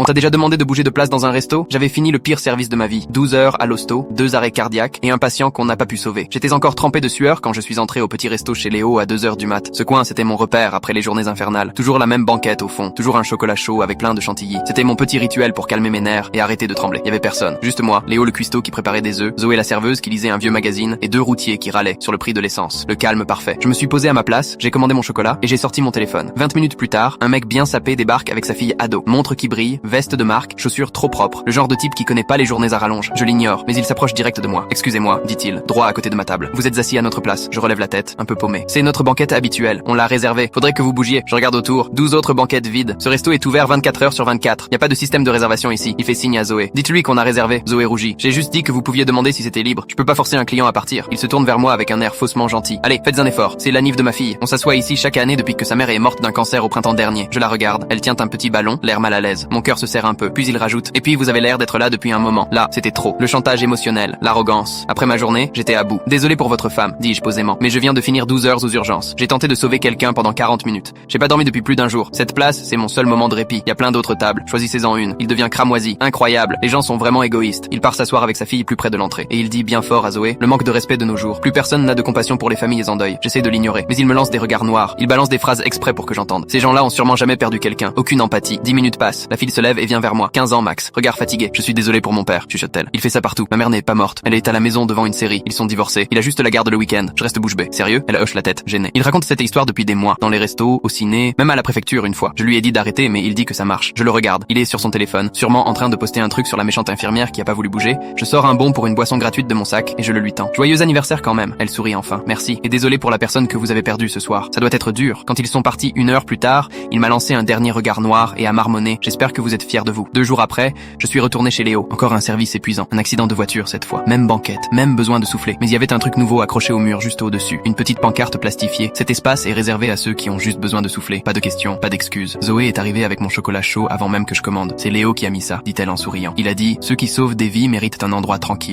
On t'a déjà demandé de bouger de place dans un resto? J'avais fini le pire service de ma vie. 12 heures à l'hosto, 2 arrêts cardiaques et un patient qu'on n'a pas pu sauver. J'étais encore trempé de sueur quand je suis entré au petit resto chez Léo à 2 heures du mat. Ce coin, c'était mon repère après les journées infernales. Toujours la même banquette au fond, toujours un chocolat chaud avec plein de chantilly. C'était mon petit rituel pour calmer mes nerfs et arrêter de trembler. Il y avait personne. Juste moi, Léo le cuistot qui préparait des œufs, Zoé la serveuse qui lisait un vieux magazine et 2 routiers qui râlaient sur le prix de l'essence. Le calme parfait. Je me suis posé à ma place, j'ai commandé mon chocolat et j'ai sorti mon téléphone. 20 minutes plus tard, un mec bien sapé débarque avec sa fille ado. Montre qui brille, veste de marque, chaussures trop propres. Le genre de type qui connaît pas les journées à rallonge. Je l'ignore, mais il s'approche direct de moi. Excusez-moi, dit-il, droit à côté de ma table. Vous êtes assis à notre place. Je relève la tête, un peu paumé. C'est notre banquette habituelle. On l'a réservée. Faudrait que vous bougiez. Je regarde autour. 12 autres banquettes vides. Ce resto est ouvert 24 heures sur 24. Y a pas de système de réservation ici. Il fait signe à Zoé. Dites-lui qu'on a réservé. Zoé rougit. J'ai juste dit que vous pouviez demander si c'était libre. Je peux pas forcer un client à partir. Il se tourne vers moi avec un air faussement gentil. Allez, faites un effort. C'est l'anniv de ma fille. On s'assoit ici chaque année depuis que sa mère est morte d'un cancer au printemps dernier. Je la regarde. Elle tient un petit ballon, l'air mal à l'aise. Mon cœur se serre un peu. Puis il rajoute. Et puis vous avez l'air d'être là depuis un moment. Là, c'était trop. Le chantage émotionnel, l'arrogance. Après ma journée, j'étais à bout. Désolé pour votre femme, dis-je posément. Mais je viens de finir 12 heures aux urgences. J'ai tenté de sauver quelqu'un pendant 40 minutes. J'ai pas dormi depuis plus d'un jour. Cette place, c'est mon seul moment de répit. Y a plein d'autres tables. Choisissez-en une. Il devient cramoisi. Incroyable. Les gens sont vraiment égoïstes. Il part s'asseoir avec sa fille plus près de l'entrée. Et il dit bien fort à Zoé, le manque de respect de nos jours. Plus personne n'a de compassion pour les familles en deuil. J'essaie de l'ignorer. Mais il me lance des regards noirs. Il balance des phrases exprès pour que j'entende. Ces gens-là ont sûrement jamais perdu quelqu'un. Aucune empathie. 10 minutes passent. La fille se lève et vient vers moi. 15 ans max. Regard fatigué. Je suis désolé pour mon père, chuchote-t-elle. Il fait ça partout. Ma mère n'est pas morte. Elle est à la maison devant une série. Ils sont divorcés. Il a juste la garde le week-end. Je reste bouche bée. Sérieux? Elle hoche la tête, gênée. Il raconte cette histoire depuis des mois. Dans les restos, au ciné, même à la préfecture une fois. Je lui ai dit d'arrêter, mais il dit que ça marche. Je le regarde. Il est sur son téléphone, sûrement en train de poster un truc sur la méchante infirmière qui a pas voulu bouger. Je sors un bon pour une boisson gratuite de mon sac et je le lui tends. Joyeux anniversaire quand même. Elle sourit enfin. Merci. Et désolé pour la personne que vous avez perdue ce soir. Ça doit être dur. Quand ils sont partis 1 heure plus tard, il m'a lancé un dernier regard noir et a marmonné. J'espère que vous êtes fiers de vous. 2 jours après, je suis retourné chez Léo. Encore un service épuisant. Un accident de voiture cette fois. Même banquette. Même besoin de souffler. Mais il y avait un truc nouveau accroché au mur juste au-dessus. Une petite pancarte plastifiée. Cet espace est réservé à ceux qui ont juste besoin de souffler. Pas de questions, pas d'excuses. Zoé est arrivée avec mon chocolat chaud avant même que je commande. C'est Léo qui a mis ça, dit-elle en souriant. Il a dit, ceux qui sauvent des vies méritent un endroit tranquille.